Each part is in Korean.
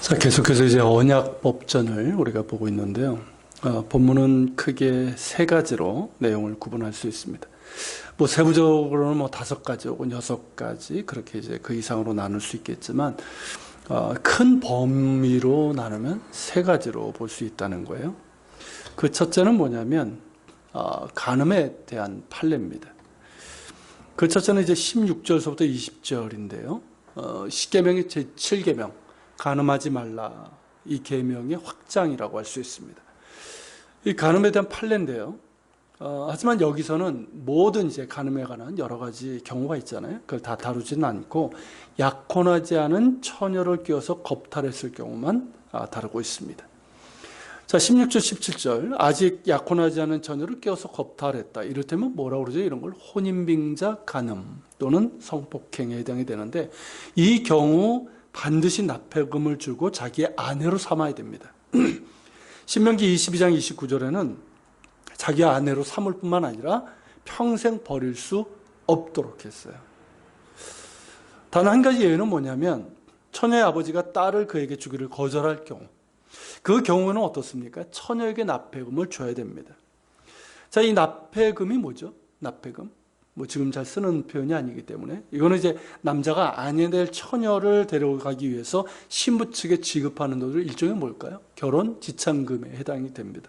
자, 계속해서 이제 언약 법전을 우리가 보고 있는데요. 본문은 크게 세 가지로 내용을 구분할 수 있습니다. 세부적으로는 5가지 혹은 6가지 그렇게 이제 그 이상으로 나눌 수 있겠지만, 큰 범위로 나누면 세 가지로 볼 수 있다는 거예요. 그 첫째는 뭐냐면, 간음에 대한 판례입니다. 그 첫째는 이제 16절서부터 20절인데요. 십계명의 제7계명, 간음하지 말라. 이 계명의 확장이라고 할 수 있습니다. 이 간음에 대한 판례인데요. 하지만 여기서는 모든 이제 간음에 관한 여러 가지 경우가 있잖아요. 그걸 다 다루지는 않고 약혼하지 않은 처녀를 끼워서 겁탈했을 경우만 다루고 있습니다. 자, 16절, 17절. 아직 약혼하지 않은 처녀를 끼워서 겁탈했다. 이를테면 뭐라고 그러죠? 이런 걸 혼인빙자 간음 또는 성폭행에 해당이 되는데, 이 경우 반드시 납폐금을 주고 자기의 아내로 삼아야 됩니다. 신명기 22장 29절에는 자기 아내로 삼을 뿐만 아니라 평생 버릴 수 없도록 했어요. 단 한 가지 예외는 뭐냐면, 처녀의 아버지가 딸을 그에게 주기를 거절할 경우, 그 경우는 어떻습니까? 처녀에게 납폐금을 줘야 됩니다. 자, 이 납폐금이 뭐죠? 납폐금? 지금 잘 쓰는 표현이 아니기 때문에, 이거는 이제 남자가 아내 될 처녀를 데려가기 위해서 신부 측에 지급하는 돈을 일종의 뭘까요? 결혼 지참금에 해당이 됩니다.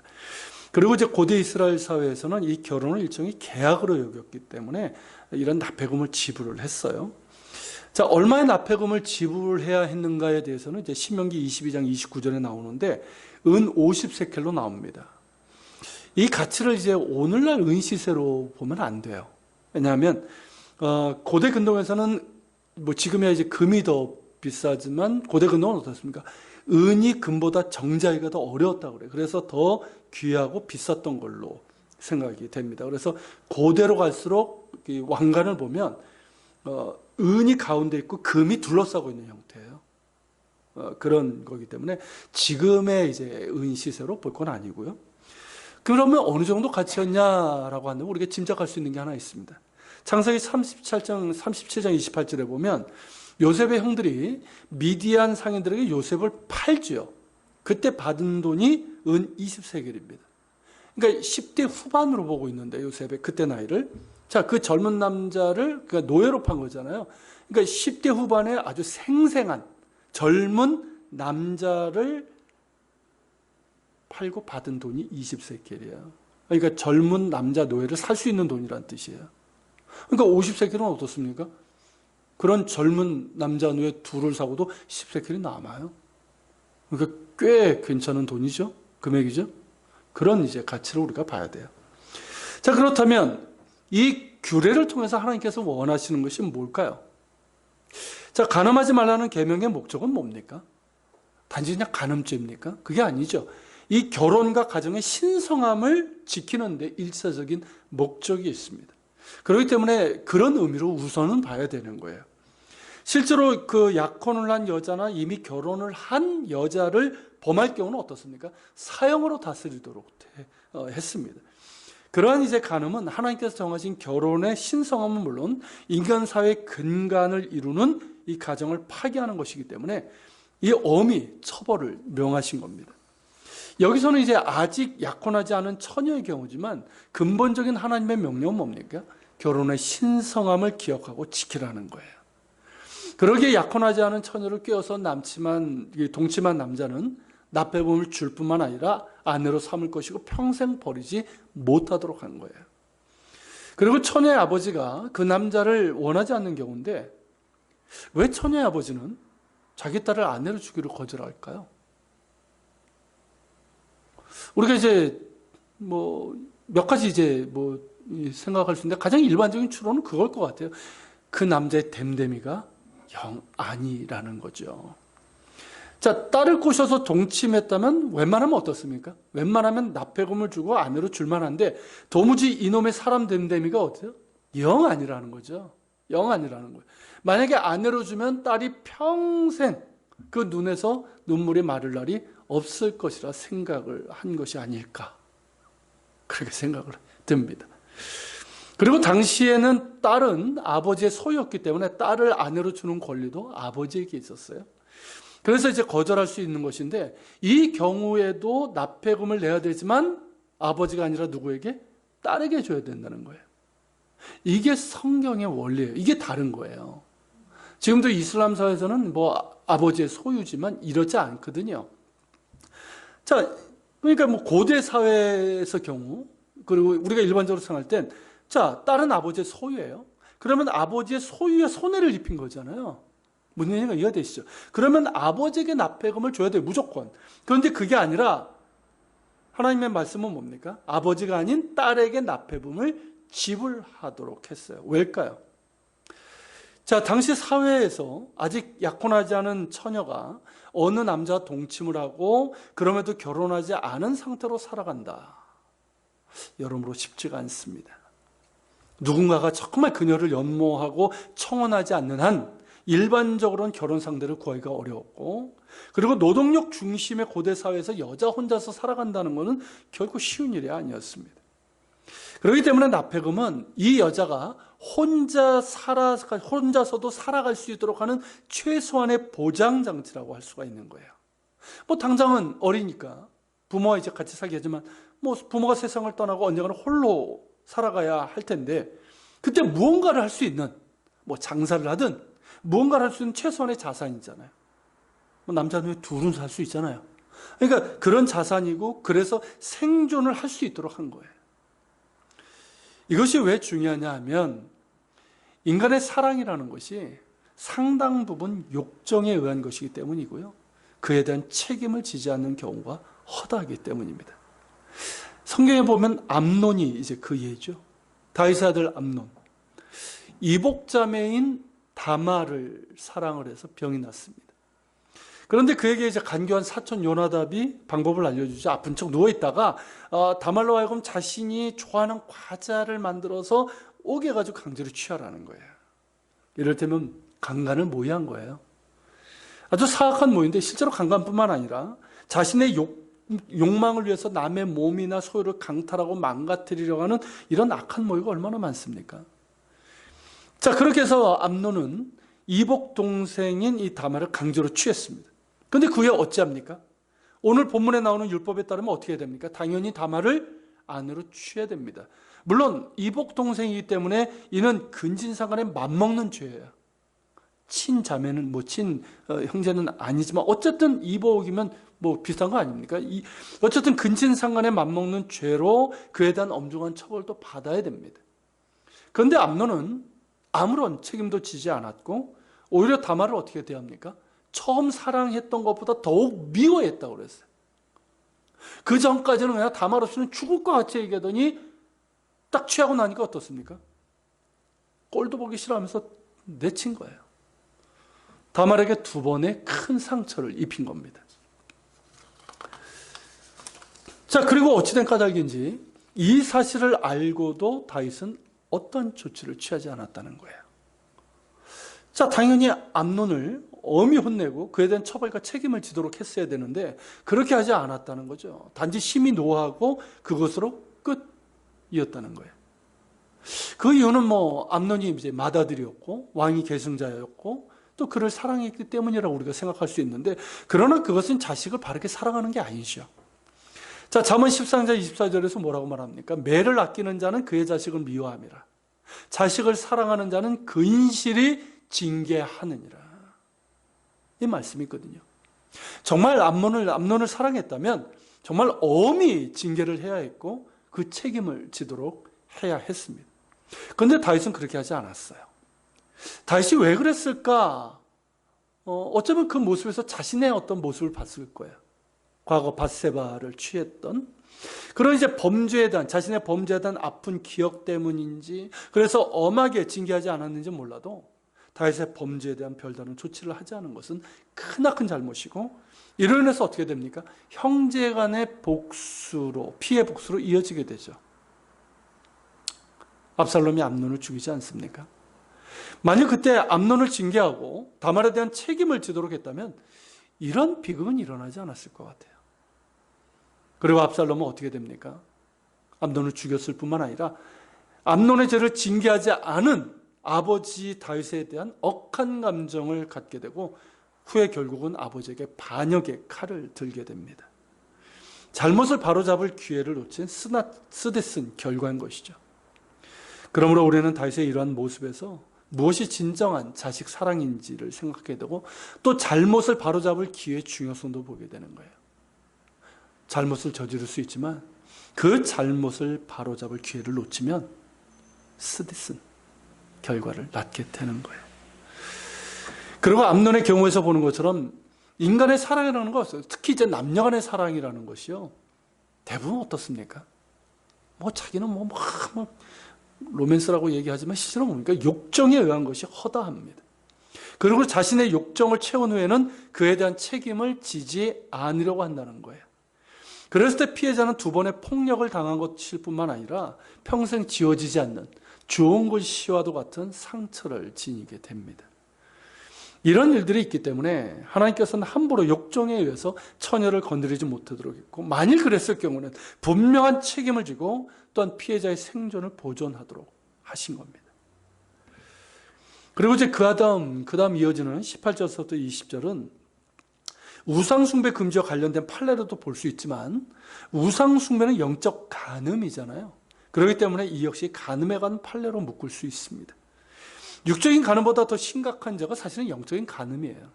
그리고 이제 고대 이스라엘 사회에서는 이 결혼을 일종의 계약으로 여겼기 때문에 이런 납폐금을 지불을 했어요. 자, 얼마의 납폐금을 지불해야 했는가에 대해서는 이제 신명기 22장 29절에 나오는데, 은 50세켈로 나옵니다. 이 가치를 이제 오늘날 은시세로 보면 안 돼요. 왜냐하면 고대 근동에서는 지금이야 이제 금이 더 비싸지만, 고대 근동은 어떻습니까? 은이 금보다 정자기가 더 어려웠다고 그래요. 그래서 더 귀하고 비쌌던 걸로 생각이 됩니다. 그래서 고대로 갈수록 왕관을 보면 은이 가운데 있고 금이 둘러싸고 있는 형태예요. 그런 거기 때문에 지금의 이제 은 시세로 볼 건 아니고요. 그러면 어느 정도 가치였냐라고 한다면 우리가 짐작할 수 있는 게 하나 있습니다. 창세기 37장 28절에 보면 요셉의 형들이 미디안 상인들에게 요셉을 팔지요. 그때 받은 돈이 은 20세겔입니다. 그러니까 10대 후반으로 보고 있는데, 요셉의 그때 나이를. 자, 그 젊은 남자를 그러니까 노예로 판 거잖아요. 그러니까 10대 후반에 아주 생생한 젊은 남자를 팔고 받은 돈이 20세켈이에요. 그러니까 젊은 남자 노예를 살 수 있는 돈이란 뜻이에요. 그러니까 50세켈은 어떻습니까? 그런 젊은 남자 노예 둘을 사고도 10세켈이 남아요. 그러니까 꽤 괜찮은 돈이죠. 금액이죠. 그런 이제 가치를 우리가 봐야 돼요. 자, 그렇다면 이 규례를 통해서 하나님께서 원하시는 것이 뭘까요? 자, 간음하지 말라는 계명의 목적은 뭡니까? 단지 그냥 간음죄입니까? 그게 아니죠. 이 결혼과 가정의 신성함을 지키는 데 일차적인 목적이 있습니다. 그렇기 때문에 그런 의미로 우선은 봐야 되는 거예요. 실제로 그 약혼을 한 여자나 이미 결혼을 한 여자를 범할 경우는 어떻습니까? 사형으로 다스리도록 했습니다. 그러한 이제 간음은 하나님께서 정하신 결혼의 신성함은 물론 인간 사회의 근간을 이루는 이 가정을 파괴하는 것이기 때문에 이 엄히 처벌을 명하신 겁니다. 여기서는 이제 아직 약혼하지 않은 처녀의 경우지만 근본적인 하나님의 명령은 뭡니까? 결혼의 신성함을 기억하고 지키라는 거예요. 그러기에 약혼하지 않은 처녀를 꿰어서 동침한 남자는 납폐금을 줄 뿐만 아니라 아내로 삼을 것이고 평생 버리지 못하도록 한 거예요. 그리고 처녀의 아버지가 그 남자를 원하지 않는 경우인데, 왜 처녀의 아버지는 자기 딸을 아내로 주기를 거절할까요? 우리가 이제 몇 가지 이제 생각할 수 있는데, 가장 일반적인 추론은 그걸 것 같아요. 그 남자의 됨됨이가 영 아니라는 거죠. 자, 딸을 꼬셔서 동침했다면 웬만하면 어떻습니까? 웬만하면 납폐금을 주고 아내로 줄만한데, 도무지 이놈의 사람 됨됨이가 어때요? 영 아니라는 거죠. 영 아니라는 거예요. 만약에 아내로 주면 딸이 평생 그 눈에서 눈물이 마를 날이 없을 것이라 생각을 한 것이 아닐까, 그렇게 생각을 듭니다. 그리고 당시에는 딸은 아버지의 소유였기 때문에 딸을 아내로 주는 권리도 아버지에게 있었어요. 그래서 이제 거절할 수 있는 것인데, 이 경우에도 납폐금을 내야 되지만 아버지가 아니라 누구에게? 딸에게 줘야 된다는 거예요. 이게 성경의 원리예요. 이게 다른 거예요. 지금도 이슬람 사회에서는 뭐 아버지의 소유지만 이렇지 않거든요. 자, 그러니까 뭐 고대 사회에서 경우, 그리고 우리가 일반적으로 생각할 땐, 자, 딸은 아버지의 소유예요. 그러면 아버지의 소유에 손해를 입힌 거잖아요. 무슨 얘기가 이해되시죠? 그러면 아버지에게 납폐금을 줘야 돼요, 무조건. 그런데 그게 아니라 하나님의 말씀은 뭡니까? 아버지가 아닌 딸에게 납폐금을 지불하도록 했어요. 왜일까요? 자, 당시 사회에서 아직 약혼하지 않은 처녀가 어느 남자와 동침을 하고 그럼에도 결혼하지 않은 상태로 살아간다. 여러모로 쉽지가 않습니다. 누군가가 정말 그녀를 연모하고 청혼하지 않는 한 일반적으로는 결혼 상대를 구하기가 어려웠고, 그리고 노동력 중심의 고대 사회에서 여자 혼자서 살아간다는 것은 결코 쉬운 일이 아니었습니다. 그렇기 때문에 납폐금은 이 여자가 혼자서도 살아갈 수 있도록 하는 최소한의 보장장치라고 할 수가 있는 거예요. 뭐 당장은 어리니까 부모와 이제 같이 살게 하지만 뭐 부모가 세상을 떠나고 언젠가는 홀로 살아가야 할 텐데, 그때 무언가를 할 수 있는, 뭐 장사를 하든 무언가를 할 수 있는 최소한의 자산이잖아요. 뭐 남자는 둘은 살 수 있잖아요. 그러니까 그런 자산이고, 그래서 생존을 할 수 있도록 한 거예요. 이것이 왜 중요하냐 하면, 인간의 사랑이라는 것이 상당 부분 욕정에 의한 것이기 때문이고요. 그에 대한 책임을 지지 않는 경우가 허다하기 때문입니다. 성경에 보면 암논이 이제 그 예죠. 다윗의 아들 암논. 이복자매인 다말을 사랑을 해서 병이 났습니다. 그런데 그에게 이제 간교한 사촌 요나답이 방법을 알려주죠. 아픈 척 누워있다가 다말로 하여금 자신이 좋아하는 과자를 만들어서 오게 가지고 강제로 취하라는 거예요. 이럴 때면 강간을 모의한 거예요. 아주 사악한 모의인데 실제로 강간뿐만 아니라 자신의 욕망을 위해서 남의 몸이나 소유를 강탈하고 망가뜨리려고 하는 이런 악한 모의가 얼마나 많습니까? 자, 그렇게 해서 암논은 이복 동생인 이 다말을 강제로 취했습니다. 그런데 그 후에 어찌합니까? 오늘 본문에 나오는 율법에 따르면 어떻게 해야 됩니까? 당연히 다말을 아내로 취해야 됩니다. 물론 이복 동생이기 때문에 이는 근친상간에 맞먹는 죄예요. 친자매는 형제는 아니지만 어쨌든 이복이면 뭐 비슷한 거 아닙니까? 어쨌든 근친상간에 맞먹는 죄로 그에 대한 엄중한 처벌도 받아야 됩니다. 그런데 암논은 아무런 책임도 지지 않았고 오히려 다말을 어떻게 대합니까? 처음 사랑했던 것보다 더욱 미워했다고 그랬어요. 그 전까지는 그냥 다말 없이는 죽을 것 같이 얘기하더니 딱 취하고 나니까 어떻습니까? 꼴도 보기 싫어하면서 내친 거예요. 다말에게 2번의 큰 상처를 입힌 겁니다. 자, 그리고 어찌된 까닭인지 이 사실을 알고도 다윗은 어떤 조치를 취하지 않았다는 거예요. 자, 당연히 암논을 엄히 혼내고 그에 대한 처벌과 책임을 지도록 했어야 되는데 그렇게 하지 않았다는 거죠. 단지 심히 노하고 그것으로 끝이었다는 거예요. 그 이유는 암논이 이제 맏아들이었고 왕이 계승자였고 또 그를 사랑했기 때문이라고 우리가 생각할 수 있는데, 그러나 그것은 자식을 바르게 사랑하는 게 아니죠. 자, 잠언 13장 24절에서 뭐라고 말합니까? 매를 아끼는 자는 그의 자식을 미워함이라. 자식을 사랑하는 자는 근실이 징계하느니라. 이 말씀이 있거든요. 정말 암논을 사랑했다면 정말 엄히 징계를 해야 했고 그 책임을 지도록 해야 했습니다. 그런데 다윗은 그렇게 하지 않았어요. 다윗이 왜 그랬을까? 어쩌면 그 모습에서 자신의 어떤 모습을 봤을 거예요. 과거 밧세바를 취했던 그런 이제 자신의 범죄에 대한 아픈 기억 때문인지, 그래서 엄하게 징계하지 않았는지 몰라도 다윗의 범죄에 대한 별다른 조치를 하지 않은 것은 크나큰 잘못이고, 이로 인해서 어떻게 됩니까? 형제 간의 피해 복수로 이어지게 되죠. 압살롬이 암논을 죽이지 않습니까? 만약 그때 암논을 징계하고 다말에 대한 책임을 지도록 했다면 이런 비극은 일어나지 않았을 것 같아요. 그리고 압살롬은 어떻게 됩니까? 암논을 죽였을 뿐만 아니라 암논의 죄를 징계하지 않은 아버지 다윗에 대한 억한 감정을 갖게 되고 후에 결국은 아버지에게 반역의 칼을 들게 됩니다. 잘못을 바로잡을 기회를 놓친 쓰디쓴 결과인 것이죠. 그러므로 우리는 다윗의 이러한 모습에서 무엇이 진정한 자식 사랑인지를 생각하게 되고 또 잘못을 바로잡을 기회의 중요성도 보게 되는 거예요. 잘못을 저지를 수 있지만 그 잘못을 바로잡을 기회를 놓치면 쓰디쓴 결과를 낳게 되는 거예요. 그리고 암논의 경우에서 보는 것처럼 인간의 사랑이라는 것, 특히 이제 남녀 간의 사랑이라는 것이요, 대부분 어떻습니까? 자기는 로맨스라고 얘기하지만 실제로 뭡니까? 욕정에 의한 것이 허다합니다. 그리고 자신의 욕정을 채운 후에는 그에 대한 책임을 지지 않으려고 한다는 거예요. 그랬을 때 피해자는 2번의 폭력을 당한 것일 뿐만 아니라 평생 지워지지 않는 주홍 글씨와도 같은 상처를 지니게 됩니다. 이런 일들이 있기 때문에 하나님께서는 함부로 욕정에 의해서 처녀를 건드리지 못하도록 했고, 만일 그랬을 경우는 분명한 책임을 지고 또한 피해자의 생존을 보존하도록 하신 겁니다. 그리고 이제 그 다음 이어지는 18절부터 20절은 우상숭배 금지와 관련된 판례로도 볼 수 있지만, 우상숭배는 영적 간음이잖아요. 그렇기 때문에 이 역시 간음에 관한 판례로 묶을 수 있습니다. 육적인 간음보다 더 심각한 죄가 사실은 영적인 간음이에요.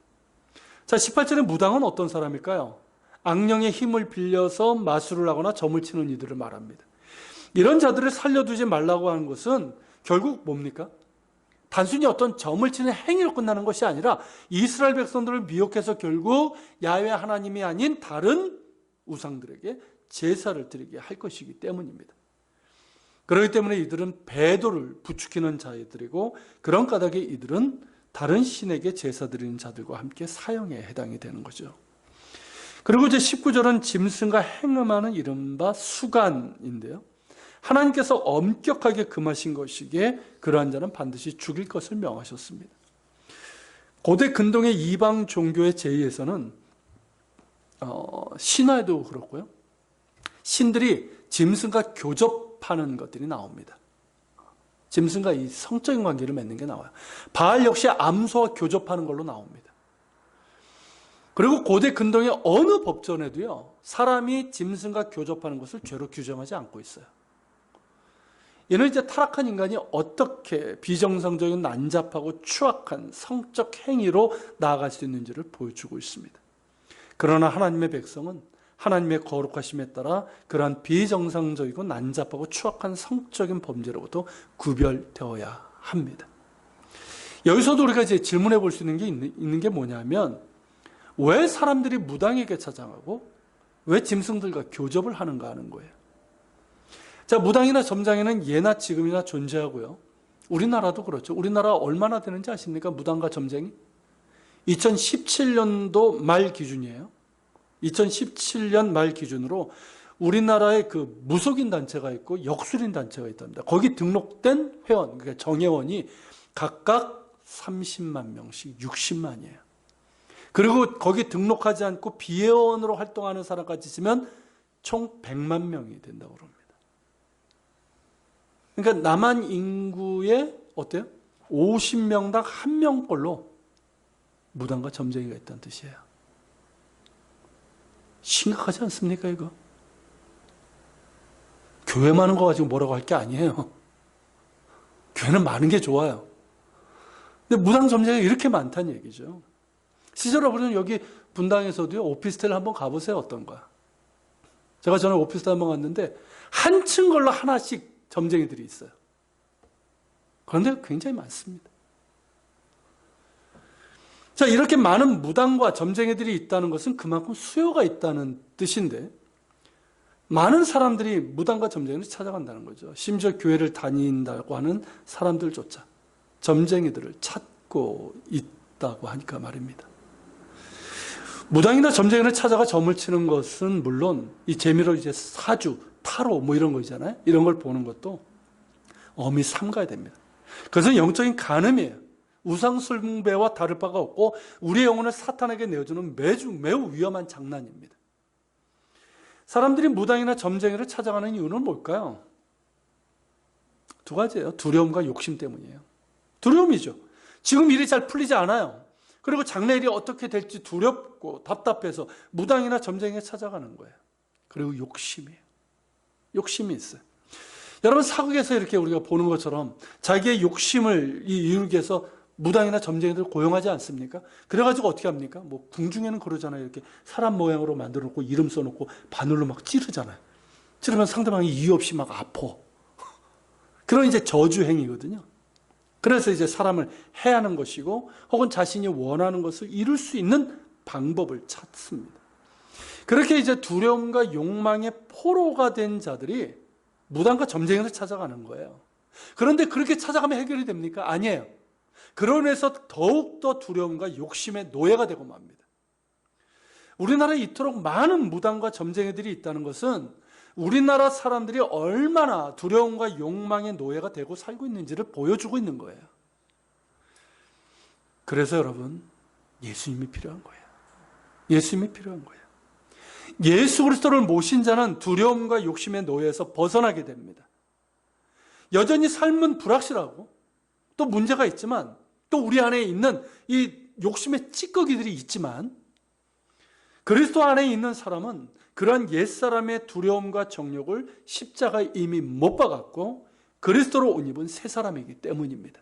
자, 18절의 무당은 어떤 사람일까요? 악령의 힘을 빌려서 마술을 하거나 점을 치는 이들을 말합니다. 이런 자들을 살려두지 말라고 하는 것은 결국 뭡니까? 단순히 어떤 점을 치는 행위로 끝나는 것이 아니라 이스라엘 백성들을 미혹해서 결국 야훼 하나님이 아닌 다른 우상들에게 제사를 드리게 할 것이기 때문입니다. 그렇기 때문에 이들은 배도를 부추기는 자들이고, 그런 까닭에 이들은 다른 신에게 제사 드리는 자들과 함께 사형에 해당이 되는 거죠. 그리고 이제 19절은 짐승과 행음하는 이른바 수간인데요. 하나님께서 엄격하게 금하신 것이기에 그러한 자는 반드시 죽일 것을 명하셨습니다. 고대 근동의 이방 종교의 제의에서는 신화에도 그렇고요, 신들이 짐승과 교접하는 것들이 나옵니다. 짐승과 이 성적인 관계를 맺는 게 나와요. 바알 역시 암소와 교접하는 걸로 나옵니다. 그리고 고대 근동의 어느 법전에도요, 사람이 짐승과 교접하는 것을 죄로 규정하지 않고 있어요. 이는 이제 타락한 인간이 어떻게 비정상적인 난잡하고 추악한 성적 행위로 나아갈 수 있는지를 보여주고 있습니다. 그러나 하나님의 백성은 하나님의 거룩하심에 따라 그러한 비정상적이고 난잡하고 추악한 성적인 범죄로부터 구별되어야 합니다. 여기서도 우리가 이제 질문해 볼 수 있는 게 뭐냐면, 왜 사람들이 무당에게 찾아가고 왜 짐승들과 교접을 하는가 하는 거예요. 자, 무당이나 점장에는 예나 지금이나 존재하고요. 우리나라도 그렇죠. 우리나라 얼마나 되는지 아십니까? 무당과 점쟁이? 2017년도 말 기준이에요. 2017년 말 기준으로 우리나라에 그 무속인 단체가 있고 역술인 단체가 있답니다. 거기 등록된 회원, 그러니까 정회원이 각각 30만 명씩 60만이에요. 그리고 거기 등록하지 않고 비회원으로 활동하는 사람까지 있으면 총 100만 명이 된다고 합니다. 그러니까 남한 인구의 어때요? 50명당 1명꼴로 무당과 점쟁이가 있다는 뜻이에요. 심각하지 않습니까, 이거? 교회 많은 거 가지고 뭐라고 할 게 아니에요. 교회는 많은 게 좋아요. 근데 무당 점쟁이가 이렇게 많다는 얘기죠. 시절로 보면 여기 분당에서도요, 오피스텔 한번 가보세요. 어떤가? 제가 전에 오피스텔 한번 갔는데 한 층 걸로 하나씩 점쟁이들이 있어요. 그런데 굉장히 많습니다. 자, 이렇게 많은 무당과 점쟁이들이 있다는 것은 그만큼 수요가 있다는 뜻인데, 많은 사람들이 무당과 점쟁이를 찾아간다는 거죠. 심지어 교회를 다닌다고 하는 사람들조차 점쟁이들을 찾고 있다고 하니까 말입니다. 무당이나 점쟁이를 찾아가 점을 치는 것은 물론 이 재미로 이제 사주, 타로 뭐 이런 거 있잖아요. 이런 걸 보는 것도 엄히 삼가야 됩니다. 그것은 영적인 간음이에요. 우상 숭배와 다를 바가 없고 우리의 영혼을 사탄에게 내어주는 매우 위험한 장난입니다. 사람들이 무당이나 점쟁이를 찾아가는 이유는 뭘까요? 두 가지예요. 두려움과 욕심 때문이에요. 두려움이죠. 지금 일이 잘 풀리지 않아요. 그리고 장래일이 어떻게 될지 두렵고 답답해서 무당이나 점쟁이에 찾아가는 거예요. 그리고 욕심이에요. 욕심이 있어요. 여러분, 사극에서 이렇게 우리가 보는 것처럼 자기의 욕심을 이루기 위해서 무당이나 점쟁이들 고용하지 않습니까? 그래가지고 어떻게 합니까? 뭐 궁중에는 그러잖아요. 이렇게 사람 모양으로 만들어 놓고 이름 써놓고 바늘로 막 찌르잖아요. 찌르면 상대방이 이유 없이 막 아파. 그런 이제 저주행위거든요. 그래서 이제 사람을 해하는 것이고, 혹은 자신이 원하는 것을 이룰 수 있는 방법을 찾습니다. 그렇게 이제 두려움과 욕망의 포로가 된 자들이 무당과 점쟁이를 찾아가는 거예요. 그런데 그렇게 찾아가면 해결이 됩니까? 아니에요. 그로 인해서 더욱더 두려움과 욕심의 노예가 되고 맙니다. 우리나라에 이토록 많은 무당과 점쟁이들이 있다는 것은 우리나라 사람들이 얼마나 두려움과 욕망의 노예가 되고 살고 있는지를 보여주고 있는 거예요. 그래서 여러분, 예수님이 필요한 거예요. 예수님이 필요한 거예요. 예수 그리스도를 모신 자는 두려움과 욕심의 노예에서 벗어나게 됩니다. 여전히 삶은 불확실하고 또 문제가 있지만, 또 우리 안에 있는 이 욕심의 찌꺼기들이 있지만, 그리스도 안에 있는 사람은 그러한 옛사람의 두려움과 정욕을 십자가에 이미 못 박았고 그리스도로 옷 입은 새 사람이기 때문입니다.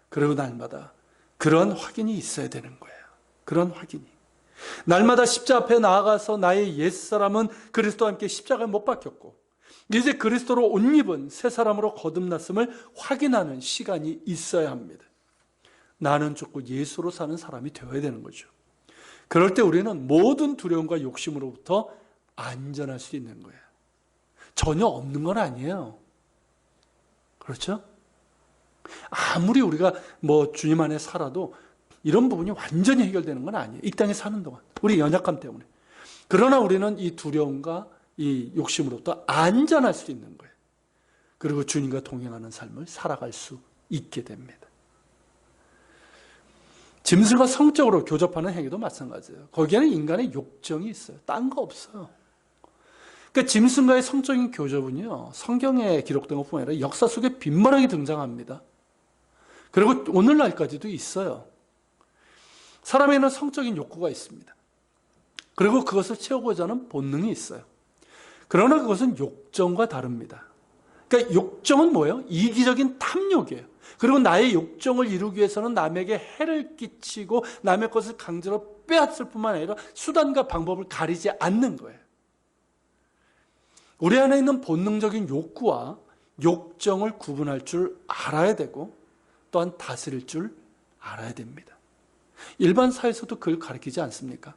그리고 날마다 그런 확인이 있어야 되는 거예요. 그런 확인이. 날마다 십자가 앞에 나아가서 나의 옛사람은 그리스도와 함께 십자가에 못 박혔고 이제 그리스도로 옷 입은 새 사람으로 거듭났음을 확인하는 시간이 있어야 합니다. 나는 죽고 예수로 사는 사람이 되어야 되는 거죠. 그럴 때 우리는 모든 두려움과 욕심으로부터 안전할 수 있는 거예요. 전혀 없는 건 아니에요. 그렇죠? 아무리 우리가 주님 안에 살아도 이런 부분이 완전히 해결되는 건 아니에요. 이 땅에 사는 동안. 우리 연약함 때문에. 그러나 우리는 이 두려움과 이 욕심으로부터 안전할 수 있는 거예요. 그리고 주님과 동행하는 삶을 살아갈 수 있게 됩니다. 짐승과 성적으로 교접하는 행위도 마찬가지예요. 거기에는 인간의 욕정이 있어요. 딴 거 없어요. 그러니까 짐승과의 성적인 교접은요, 성경에 기록된 것뿐만 아니라 역사 속에 빈번하게 등장합니다. 그리고 오늘날까지도 있어요. 사람에는 성적인 욕구가 있습니다. 그리고 그것을 채우고자 하는 본능이 있어요. 그러나 그것은 욕정과 다릅니다. 그러니까 욕정은 뭐예요? 이기적인 탐욕이에요. 그리고 나의 욕정을 이루기 위해서는 남에게 해를 끼치고 남의 것을 강제로 빼앗을 뿐만 아니라 수단과 방법을 가리지 않는 거예요. 우리 안에 있는 본능적인 욕구와 욕정을 구분할 줄 알아야 되고 또한 다스릴 줄 알아야 됩니다. 일반 사회에서도 그걸 가르치지 않습니까?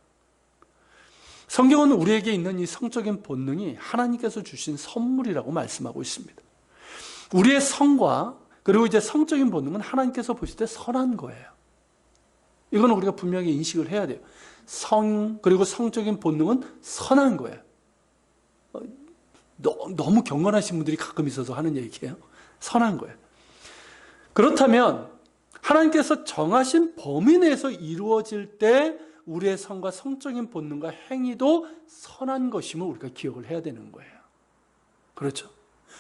성경은 우리에게 있는 이 성적인 본능이 하나님께서 주신 선물이라고 말씀하고 있습니다. 우리의 성과 그리고 이제 성적인 본능은 하나님께서 보실 때 선한 거예요. 이건 우리가 분명히 인식을 해야 돼요. 그리고 성적인 본능은 선한 거예요. 너무 경건하신 분들이 가끔 있어서 하는 얘기예요. 선한 거예요. 그렇다면 하나님께서 정하신 범위 내에서 이루어질 때 우리의 성과 성적인 본능과 행위도 선한 것임을 우리가 기억을 해야 되는 거예요. 그렇죠?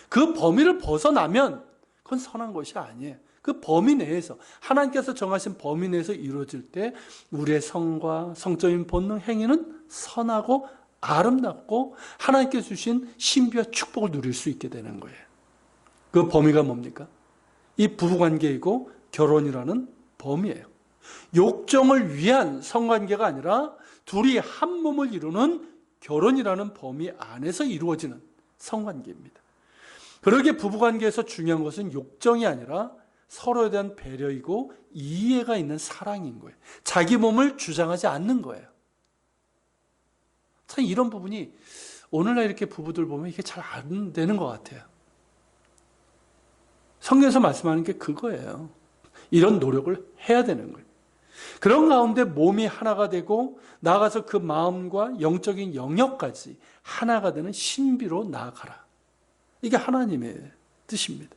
그 범위를 벗어나면 그건 선한 것이 아니에요. 그 범위 내에서 하나님께서 정하신 범위 내에서 이루어질 때 우리의 성과 성적인 본능 행위는 선하고 아름답고 하나님께서 주신 신비와 축복을 누릴 수 있게 되는 거예요. 그 범위가 뭡니까? 이 부부관계이고 결혼이라는 범위예요. 욕정을 위한 성관계가 아니라 둘이 한 몸을 이루는 결혼이라는 범위 안에서 이루어지는 성관계입니다. 그러기에 부부관계에서 중요한 것은 욕정이 아니라 서로에 대한 배려이고 이해가 있는 사랑인 거예요. 자기 몸을 주장하지 않는 거예요. 참 이런 부분이 오늘날 이렇게 부부들 보면 이게 잘 안 되는 것 같아요. 성경에서 말씀하는 게 그거예요. 이런 노력을 해야 되는 거예요. 그런 가운데 몸이 하나가 되고 나아가서 그 마음과 영적인 영역까지 하나가 되는 신비로 나아가라. 이게 하나님의 뜻입니다.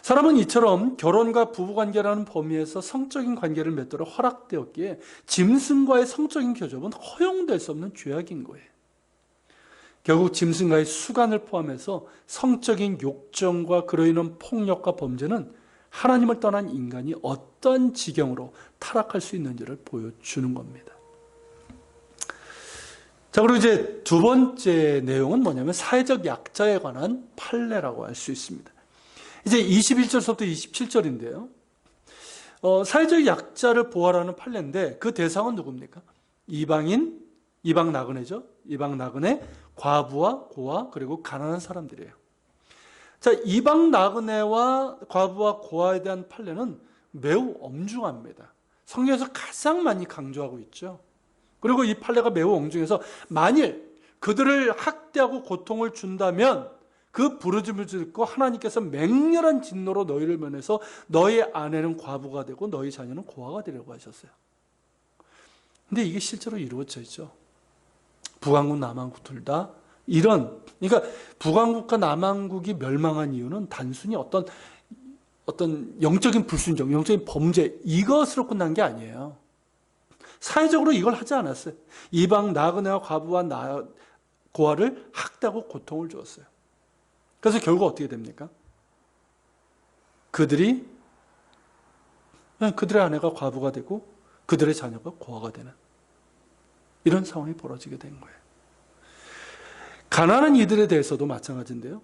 사람은 이처럼 결혼과 부부관계라는 범위에서 성적인 관계를 맺도록 허락되었기에 짐승과의 성적인 교접은 허용될 수 없는 죄악인 거예요. 결국 짐승과의 수간을 포함해서 성적인 욕정과 그로 인한 폭력과 범죄는 하나님을 떠난 인간이 어떤 지경으로 타락할 수 있는지를 보여주는 겁니다. 자, 그리고 이제 두 번째 내용은 뭐냐면 사회적 약자에 관한 판례라고 할 수 있습니다. 이제 21절부터 27절인데요. 사회적 약자를 보호하라는 판례인데 그 대상은 누굽니까? 이방인, 이방 나그네죠. 이방 나그네, 과부와 고아, 그리고 가난한 사람들이에요. 자, 이방 나그네와 과부와 고아에 대한 판례는 매우 엄중합니다. 성경에서 가장 많이 강조하고 있죠. 그리고 이 판례가 매우 엄중해서 만일 그들을 학대하고 고통을 준다면 그 부르짖음을 듣고 하나님께서 맹렬한 진노로 너희를 면해서 너희 아내는 과부가 되고 너희 자녀는 고아가 되려고 하셨어요. 근데 이게 실제로 이루어져 있죠. 북왕국, 남왕국 둘 다 그러니까 북왕국과 남왕국이 멸망한 이유는 단순히 어떤 영적인 불순종, 영적인 범죄 이것으로 끝난 게 아니에요. 사회적으로 이걸 하지 않았어요. 이방 나그네와 과부와 고아를 학대하고 고통을 주었어요. 그래서 결국 어떻게 됩니까? 그들의 아내가 과부가 되고 그들의 자녀가 고아가 되는 이런 상황이 벌어지게 된 거예요. 가난한 이들에 대해서도 마찬가지인데요.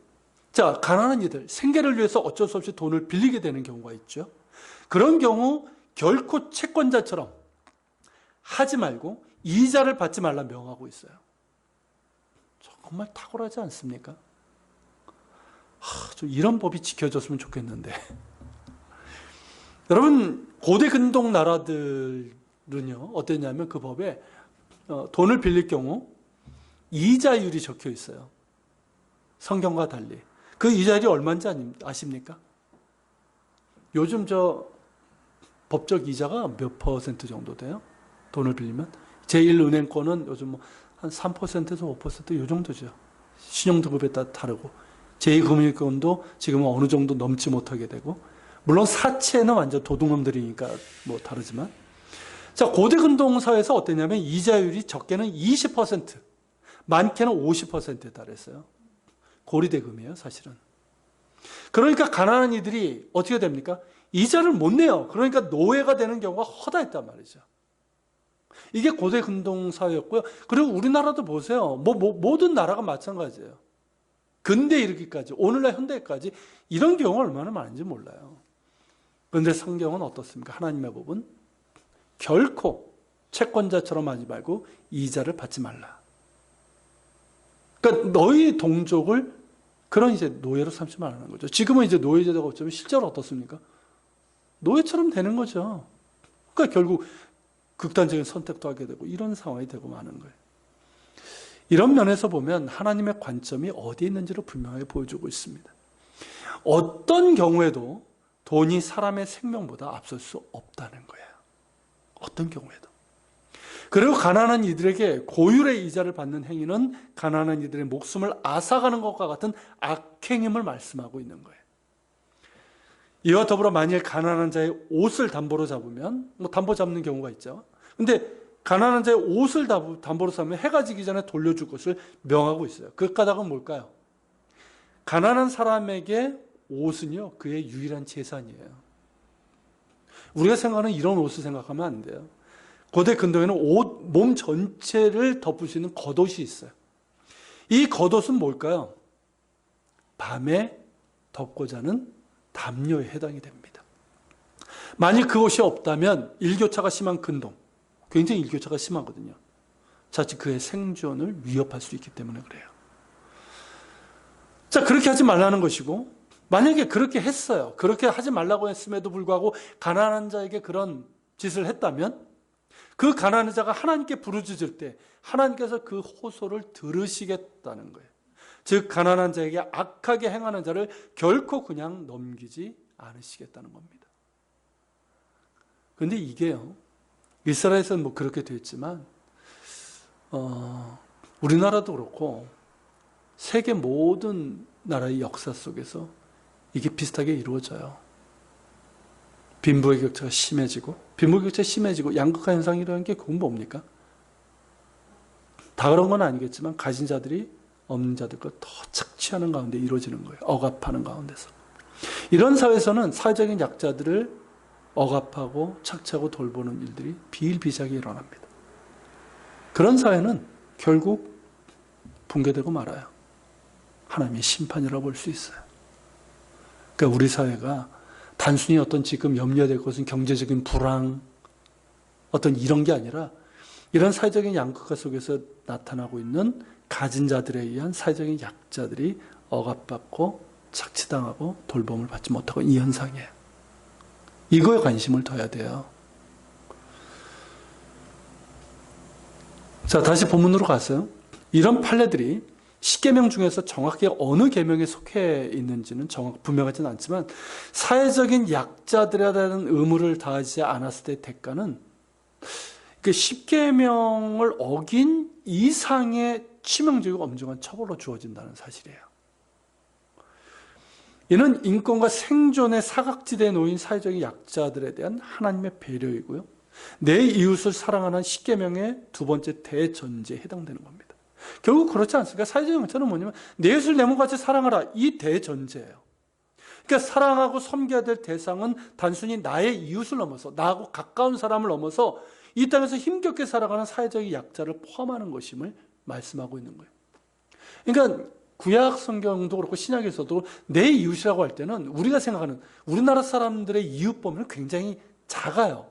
자, 가난한 이들, 생계를 위해서 어쩔 수 없이 돈을 빌리게 되는 경우가 있죠. 그런 경우 결코 채권자처럼 하지 말고 이자를 받지 말라 명하고 있어요. 정말 탁월하지 않습니까? 좀 이런 법이 지켜졌으면 좋겠는데. 여러분, 고대 근동 나라들은요, 어땠냐면 그 법에 돈을 빌릴 경우 이자율이 적혀 있어요. 성경과 달리. 그 이자율이 얼마인지 아십니까? 요즘 법적 이자가 몇 퍼센트 정도 돼요? 돈을 빌리면? 제1은행권은 요즘 한 3%에서 5%이 정도죠. 신용등급에 따라 다르고. 제2금융권도 지금은 어느 정도 넘지 못하게 되고. 물론 사채는 완전 도둑놈들이니까 다르지만. 자, 고대 근동사회에서 어땠냐면 이자율이 적게는 20%, 많게는 50%에 달했어요. 고리대금이에요, 사실은. 그러니까 가난한 이들이 어떻게 됩니까? 이자를 못 내요. 그러니까 노예가 되는 경우가 허다했단 말이죠. 이게 고대 근동사회였고요. 그리고 우리나라도 보세요. 모든 나라가 마찬가지예요. 근대 이르기까지, 오늘날 현대까지 이런 경우가 얼마나 많은지 몰라요. 그런데 성경은 어떻습니까? 하나님의 법은 결코 채권자처럼 하지 말고 이자를 받지 말라. 그러니까 너희 동족을 그런 이제 노예로 삼지 말라는 거죠. 지금은 이제 노예제도가 없지만 실제로 어떻습니까? 노예처럼 되는 거죠. 그러니까 결국 극단적인 선택도 하게 되고 이런 상황이 되고 마는 거예요. 이런 면에서 보면 하나님의 관점이 어디에 있는지를 분명하게 보여주고 있습니다. 어떤 경우에도 돈이 사람의 생명보다 앞설 수 없다는 거예요. 어떤 경우에도. 그리고 가난한 이들에게 고율의 이자를 받는 행위는 가난한 이들의 목숨을 앗아가는 것과 같은 악행임을 말씀하고 있는 거예요. 이와 더불어 만일 가난한 자의 옷을 담보로 잡으면 담보 잡는 경우가 있죠. 근데 가난한 자의 옷을 담보로 삼으면 해가 지기 전에 돌려줄 것을 명하고 있어요. 그 까닭은 뭘까요? 가난한 사람에게 옷은요, 그의 유일한 재산이에요. 우리가 생각하는 이런 옷을 생각하면 안 돼요. 고대 근동에는 몸 전체를 덮을 수 있는 겉옷이 있어요. 이 겉옷은 뭘까요? 밤에 덮고 자는 담요에 해당이 됩니다. 만일 그것이 없다면 일교차가 심한 근동, 굉장히 일교차가 심하거든요. 자칫 그의 생존을 위협할 수 있기 때문에 그래요. 자, 그렇게 하지 말라는 것이고, 만약에 그렇게 했어요. 그렇게 하지 말라고 했음에도 불구하고 가난한 자에게 그런 짓을 했다면 그 가난한 자가 하나님께 부르짖을 때 하나님께서 그 호소를 들으시겠다는 거예요. 즉 가난한 자에게 악하게 행하는 자를 결코 그냥 넘기지 않으시겠다는 겁니다. 그런데 이게요, 이스라엘에서는 그렇게 됐지만 우리나라도 그렇고 세계 모든 나라의 역사 속에서 이게 비슷하게 이루어져요. 빈부의 격차가 심해지고 양극화 현상이 일어나는 게 그건 뭡니까? 다 그런 건 아니겠지만 가진 자들이 없는 자들과 더 착취하는 가운데 이루어지는 거예요. 억압하는 가운데서. 이런 사회에서는 사회적인 약자들을 억압하고 착취하고 돌보는 일들이 비일비재하게 일어납니다. 그런 사회는 결국 붕괴되고 말아요. 하나님의 심판이라고 볼 수 있어요. 그러니까 우리 사회가 단순히 어떤 지금 염려될 것은 경제적인 불황, 어떤 이런 게 아니라 이런 사회적인 양극화 속에서 나타나고 있는 가진 자들에 의한 사회적인 약자들이 억압받고 착취당하고 돌봄을 받지 못하고 이 현상이에요. 이거에 관심을 둬야 돼요. 자, 다시 본문으로 가세요. 이런 판례들이 10계명 중에서 정확히 어느 계명에 속해 있는지는 분명하지는 않지만 사회적인 약자들에 대한 의무를 다하지 않았을 때의 대가는 그 10계명을 어긴 이상의 치명적이고 엄중한 처벌로 주어진다는 사실이에요. 이는 인권과 생존의 사각지대에 놓인 사회적인 약자들에 대한 하나님의 배려이고요. 내 이웃을 사랑하는 10계명의 두 번째 대전제에 해당되는 겁니다. 결국 그렇지 않습니까? 사회적 약자는 뭐냐면 내 이웃을 내 몸같이 사랑하라, 이 대전제예요. 그러니까 사랑하고 섬겨야 될 대상은 단순히 나의 이웃을 넘어서 나하고 가까운 사람을 넘어서 이 땅에서 힘겹게 살아가는 사회적인 약자를 포함하는 것임을 말씀하고 있는 거예요. 그러니까 구약 성경도 그렇고 신약에서도 내 이웃이라고 할 때는 우리가 생각하는 우리나라 사람들의 이웃 범위는 굉장히 작아요.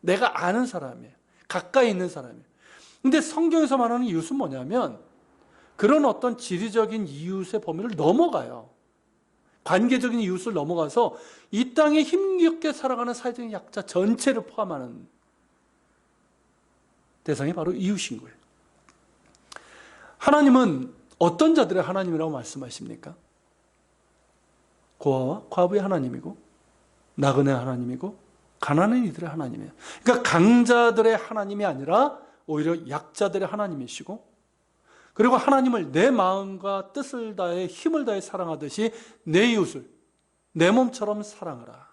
내가 아는 사람이에요. 가까이 있는 사람이에요. 근데 성경에서 말하는 이웃은 뭐냐면 그런 어떤 지리적인 이웃의 범위를 넘어가요. 관계적인 이웃을 넘어가서 이 땅에 힘겹게 살아가는 사회적인 약자 전체를 포함하는 대상이 바로 이웃인 거예요. 하나님은 어떤 자들의 하나님이라고 말씀하십니까? 고아와 과부의 하나님이고 나그네 하나님이고 가난한 이들의 하나님이에요. 그러니까 강자들의 하나님이 아니라 오히려 약자들의 하나님이시고 그리고 하나님을 내 마음과 뜻을 다해 힘을 다해 사랑하듯이 내 이웃을 내 몸처럼 사랑하라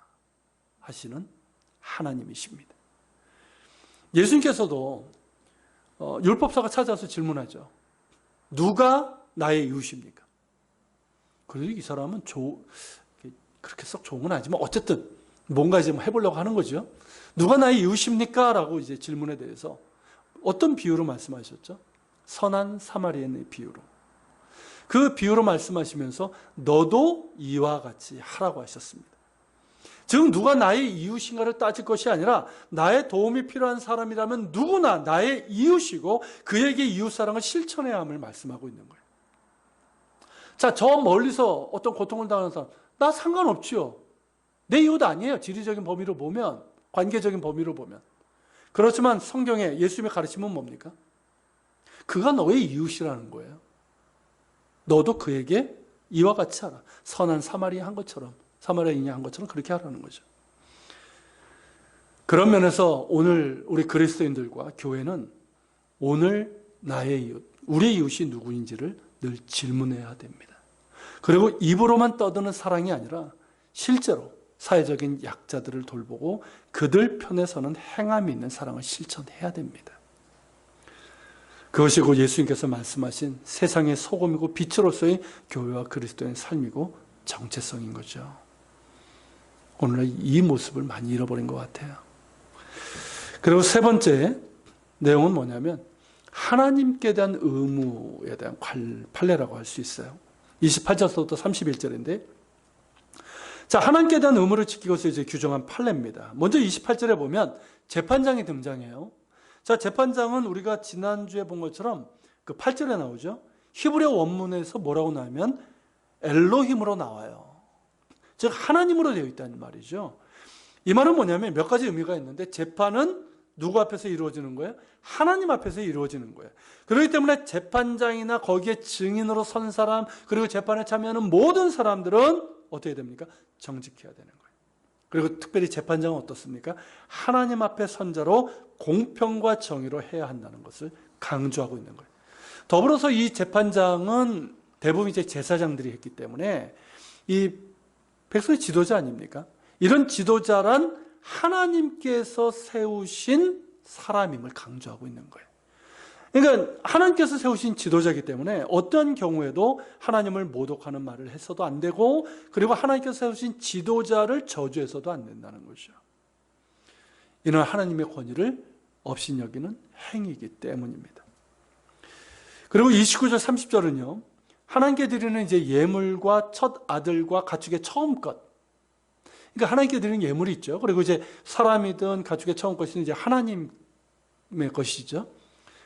하시는 하나님이십니다. 예수님께서도 율법사가 찾아와서 질문하죠. 누가 나의 이웃입니까? 그래도 이 사람은 그렇게 썩 좋은 건 아니지만 어쨌든 뭔가 이제 해보려고 하는 거죠. 누가 나의 이웃입니까? 라고 이제 질문에 대해서 어떤 비유로 말씀하셨죠? 선한 사마리아인의 비유로. 그 비유로 말씀하시면서 너도 이와 같이 하라고 하셨습니다. 즉 누가 나의 이웃인가를 따질 것이 아니라 나의 도움이 필요한 사람이라면 누구나 나의 이웃이고 그에게 이웃사랑을 실천해야 함을 말씀하고 있는 거예요. 자, 저 멀리서 어떤 고통을 당하는 사람 나 상관없지요. 내 이웃 아니에요. 지리적인 범위로 보면 관계적인 범위로 보면. 그렇지만 성경에 예수님의 가르침은 뭡니까? 그가 너의 이웃이라는 거예요. 너도 그에게 이와 같이 하라. 선한 사마리아 한 것처럼 사마리아인이 한 것처럼 그렇게 하라는 거죠. 그런 면에서 오늘 우리 그리스도인들과 교회는 오늘 나의 이웃, 우리의 이웃이 누구인지를 늘 질문해야 됩니다. 그리고 입으로만 떠드는 사랑이 아니라 실제로 사회적인 약자들을 돌보고 그들 편에 서는 행함이 있는 사랑을 실천해야 됩니다. 그것이 곧 예수님께서 말씀하신 세상의 소금이고 빛으로서의 교회와 그리스도의 삶이고 정체성인 거죠. 오늘날 이 모습을 많이 잃어버린 것 같아요. 그리고 세 번째 내용은 뭐냐면 하나님께 대한 의무에 대한 판례라고 할 수 있어요. 28절부터 31절인데 자, 하나님께 대한 의무를 지키기 위해서 이제 규정한 판례입니다. 먼저 28절에 보면 재판장이 등장해요. 자, 재판장은 우리가 지난주에 본 것처럼 그 8절에 나오죠. 히브리어 원문에서 뭐라고 나오면 엘로힘으로 나와요. 즉 하나님으로 되어 있다는 말이죠. 이 말은 뭐냐면 몇 가지 의미가 있는데 재판은 누구 앞에서 이루어지는 거예요? 하나님 앞에서 이루어지는 거예요. 그렇기 때문에 재판장이나 거기에 증인으로 선 사람 그리고 재판에 참여하는 모든 사람들은 어떻게 됩니까? 정직해야 되는 거예요. 그리고 특별히 재판장은 어떻습니까? 하나님 앞에 선자로 공평과 정의로 해야 한다는 것을 강조하고 있는 거예요. 더불어서 이 재판장은 대부분 이제 제사장들이 했기 때문에 이 백성의 지도자 아닙니까? 이런 지도자란 하나님께서 세우신 사람임을 강조하고 있는 거예요. 그러니까 하나님께서 세우신 지도자이기 때문에 어떤 경우에도 하나님을 모독하는 말을 해서도 안 되고, 그리고 하나님께서 세우신 지도자를 저주해서도 안 된다는 것이죠. 이는 하나님의 권위를 업신여기는 행위이기 때문입니다. 그리고 29절 30절은요, 하나님께 드리는 이제 예물과 첫 아들과 가축의 처음 것. 그러니까 하나님께 드리는 예물이 있죠. 그리고 이제 사람이든 가축의 처음 것은 이제 하나님의 것이죠.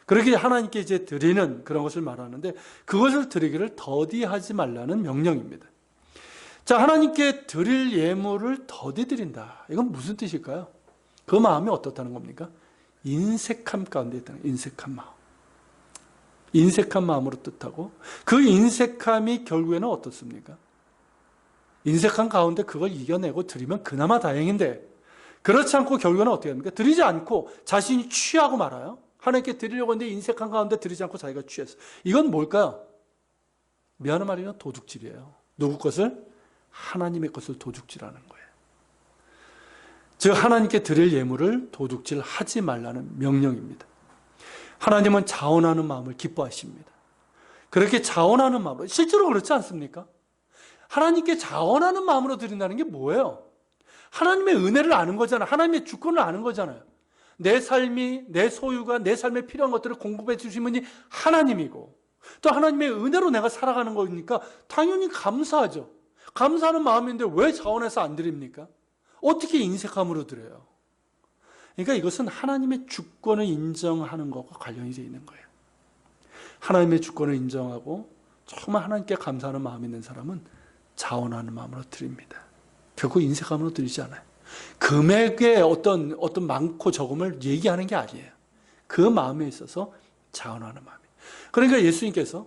그렇게 하나님께 이제 드리는 그런 것을 말하는데, 그것을 드리기를 더디하지 말라는 명령입니다. 자, 하나님께 드릴 예물을 더디 드린다. 이건 무슨 뜻일까요? 그 마음이 어떻다는 겁니까? 인색함 가운데 있다는 거예요. 인색한 마음. 인색한 마음으로 뜻하고, 그 인색함이 결국에는 어떻습니까? 인색한 가운데 그걸 이겨내고 드리면 그나마 다행인데, 그렇지 않고 결국에는 어떻게 합니까? 드리지 않고 자신이 취하고 말아요. 하나님께 드리려고 했는데 인색한 가운데 드리지 않고 자기가 취했어. 이건 뭘까요? 미안한 말이면 도둑질이에요. 누구 것을? 하나님의 것을 도둑질하는 거예요. 즉 하나님께 드릴 예물을 도둑질하지 말라는 명령입니다. 하나님은 자원하는 마음을 기뻐하십니다. 그렇게 자원하는 마음으로, 실제로 그렇지 않습니까? 하나님께 자원하는 마음으로 드린다는 게 뭐예요? 하나님의 은혜를 아는 거잖아요. 하나님의 주권을 아는 거잖아요. 내 삶이, 내 소유가, 내 삶에 필요한 것들을 공급해 주신 분이 하나님이고, 또 하나님의 은혜로 내가 살아가는 거니까 당연히 감사하죠. 감사하는 마음인데 왜 자원해서 안 드립니까? 어떻게 인색함으로 드려요? 그러니까 이것은 하나님의 주권을 인정하는 것과 관련이 되어 있는 거예요. 하나님의 주권을 인정하고 정말 하나님께 감사하는 마음이 있는 사람은 자원하는 마음으로 드립니다. 결코 인색함으로 드리지 않아요. 금액의 어떤 많고 적음을 얘기하는 게 아니에요. 그 마음에 있어서 자원하는 마음이에요. 그러니까 예수님께서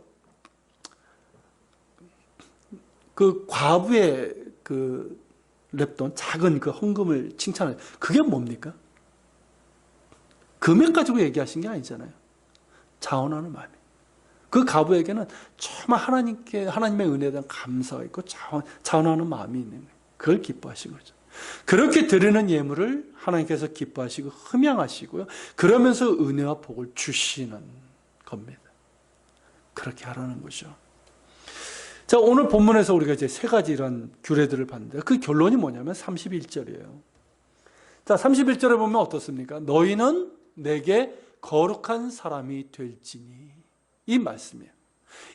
그 과부의 그 랩돈, 작은 그 헌금을 칭찬해요. 그게 뭡니까? 금액 가지고 얘기하신 게 아니잖아요. 자원하는 마음이에요. 그 과부에게는 정말 하나님의 은혜에 대한 감사가 있고 자원하는 마음이 있는 거예요. 그걸 기뻐하신 거죠. 그렇게 드리는 예물을 하나님께서 기뻐하시고 흠양하시고요. 그러면서 은혜와 복을 주시는 겁니다. 그렇게 하라는 거죠. 자, 오늘 본문에서 우리가 이제 세 가지 이런 규례들을 봤는데, 그 결론이 뭐냐면 31절이에요. 자, 31절에 보면 어떻습니까? 너희는 내게 거룩한 사람이 될지니. 이 말씀이에요.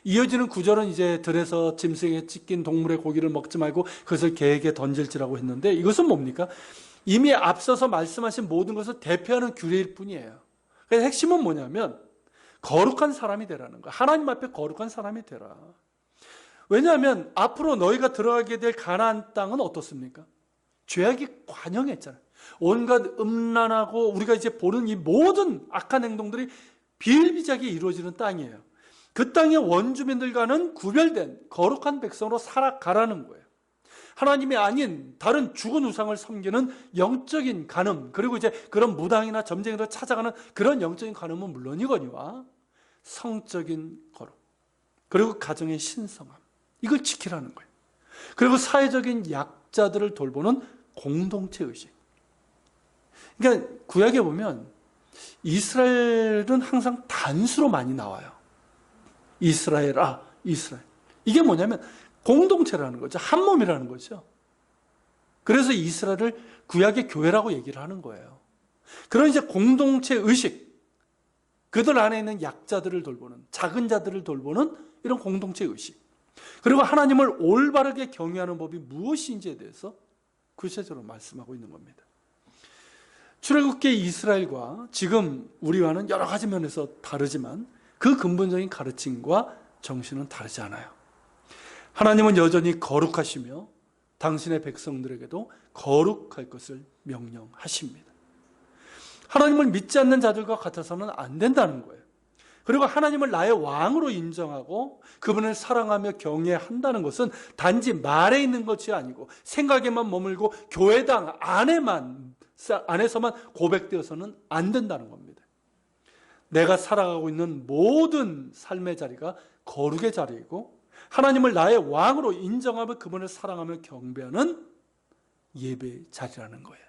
이어지는 구절은 이제 들에서 짐승에 찢긴 동물의 고기를 먹지 말고 그것을 개에게 던질지라고 했는데, 이것은 뭡니까? 이미 앞서서 말씀하신 모든 것을 대표하는 규례일 뿐이에요. 그래서 핵심은 뭐냐면 거룩한 사람이 되라는 거예요. 하나님 앞에 거룩한 사람이 되라. 왜냐하면 앞으로 너희가 들어가게 될 가나안 땅은 어떻습니까? 죄악이 관영했잖아요. 온갖 음란하고 우리가 이제 보는 이 모든 악한 행동들이 비일비재하게 이루어지는 땅이에요. 그 땅의 원주민들과는 구별된 거룩한 백성으로 살아가라는 거예요. 하나님이 아닌 다른 죽은 우상을 섬기는 영적인 간음, 그리고 이제 그런 무당이나 점쟁이를 찾아가는 그런 영적인 간음은 물론이거니와 성적인 거룩, 그리고 가정의 신성함, 이걸 지키라는 거예요. 그리고 사회적인 약자들을 돌보는 공동체 의식. 그러니까 구약에 보면 이스라엘은 항상 단수로 많이 나와요. 이스라엘. 이게 뭐냐면 공동체라는 거죠. 한 몸이라는 거죠. 그래서 이스라엘을 구약의 교회라고 얘기를 하는 거예요. 그런 이제 공동체 의식, 그들 안에 있는 약자들을 돌보는, 작은 자들을 돌보는 이런 공동체 의식, 그리고 하나님을 올바르게 경외하는 법이 무엇인지에 대해서 구체적으로 말씀하고 있는 겁니다. 출애굽기 이스라엘과 지금 우리와는 여러 가지 면에서 다르지만 그 근본적인 가르침과 정신은 다르지 않아요. 하나님은 여전히 거룩하시며 당신의 백성들에게도 거룩할 것을 명령하십니다. 하나님을 믿지 않는 자들과 같아서는 안 된다는 거예요. 그리고 하나님을 나의 왕으로 인정하고 그분을 사랑하며 경외한다는 것은 단지 말에 있는 것이 아니고 생각에만 머물고 교회당 안에서만 고백되어서는 안 된다는 겁니다. 내가 살아가고 있는 모든 삶의 자리가 거룩의 자리이고 하나님을 나의 왕으로 인정하며 그분을 사랑하며 경배하는 예배의 자리라는 거예요.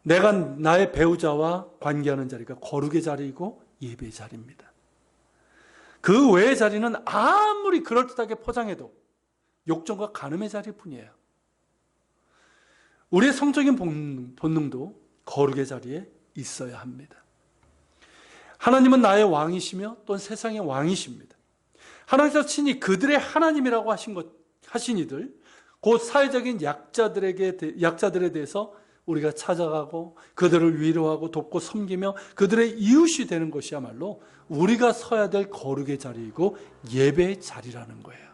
내가 나의 배우자와 관계하는 자리가 거룩의 자리이고 예배의 자리입니다. 그 외의 자리는 아무리 그럴듯하게 포장해도 욕정과 간음의 자리일 뿐이에요. 우리의 성적인 본능도 거룩의 자리에 있어야 합니다. 하나님은 나의 왕이시며 또 세상의 왕이십니다. 하나님께서 친히 그들의 하나님이라고 하신 이들, 곧 사회적인 약자들에 대해서 우리가 찾아가고 그들을 위로하고 돕고 섬기며 그들의 이웃이 되는 것이야말로 우리가 서야 될 거룩의 자리이고 예배의 자리라는 거예요.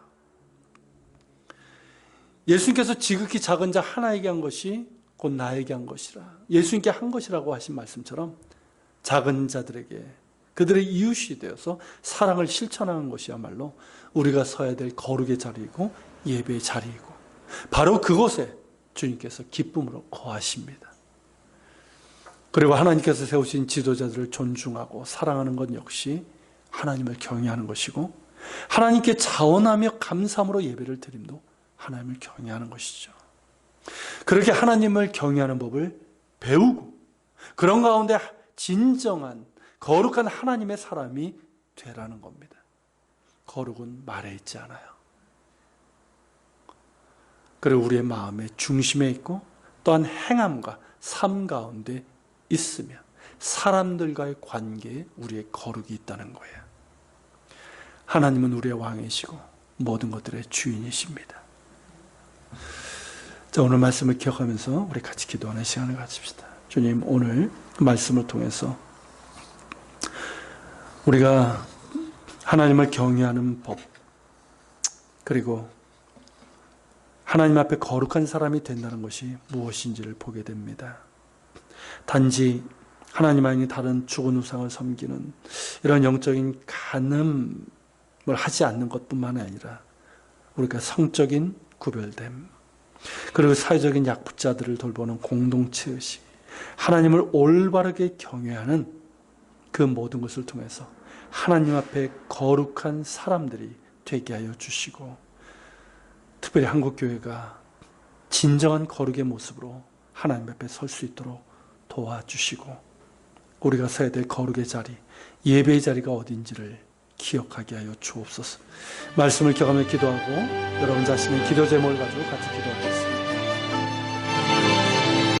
예수님께서 지극히 작은 자 하나에게 한 것이 곧 나에게 한 것이라, 예수님께 한 것이라고 하신 말씀처럼 작은 자들에게 그들의 이웃이 되어서 사랑을 실천하는 것이야말로 우리가 서야 될 거룩의 자리이고 예배의 자리이고, 바로 그곳에 주님께서 기쁨으로 거하십니다. 그리고 하나님께서 세우신 지도자들을 존중하고 사랑하는 것 역시 하나님을 경외하는 것이고, 하나님께 자원하며 감사함으로 예배를 드림도 하나님을 경외하는 것이죠. 그렇게 하나님을 경외하는 법을 배우고 그런 가운데 진정한 거룩한 하나님의 사람이 되라는 겁니다. 거룩은 말에 있지 않아요. 그리고 우리의 마음의 중심에 있고 또한 행함과 삶 가운데 있으며 사람들과의 관계에 우리의 거룩이 있다는 거예요. 하나님은 우리의 왕이시고 모든 것들의 주인이십니다. 자, 오늘 말씀을 기억하면서 우리 같이 기도하는 시간을 가집시다. 주님, 오늘 말씀을 통해서 우리가 하나님을 경외하는 법, 그리고 하나님 앞에 거룩한 사람이 된다는 것이 무엇인지를 보게 됩니다. 단지 하나님 아닌 다른 죽은 우상을 섬기는 이런 영적인 간음을 하지 않는 것뿐만 아니라 우리가 성적인 구별됨, 그리고 사회적인 약부자들을 돌보는 공동체의식, 하나님을 올바르게 경외하는 그 모든 것을 통해서 하나님 앞에 거룩한 사람들이 되게 하여 주시고, 특별히 한국교회가 진정한 거룩의 모습으로 하나님 앞에 설 수 있도록 도와주시고, 우리가 서야 될 거룩의 자리, 예배의 자리가 어딘지를 기억하게 하여 주옵소서. 말씀을 기억하며 기도하고 여러분 자신의 기도 제목을 가지고 같이 기도하겠습니다.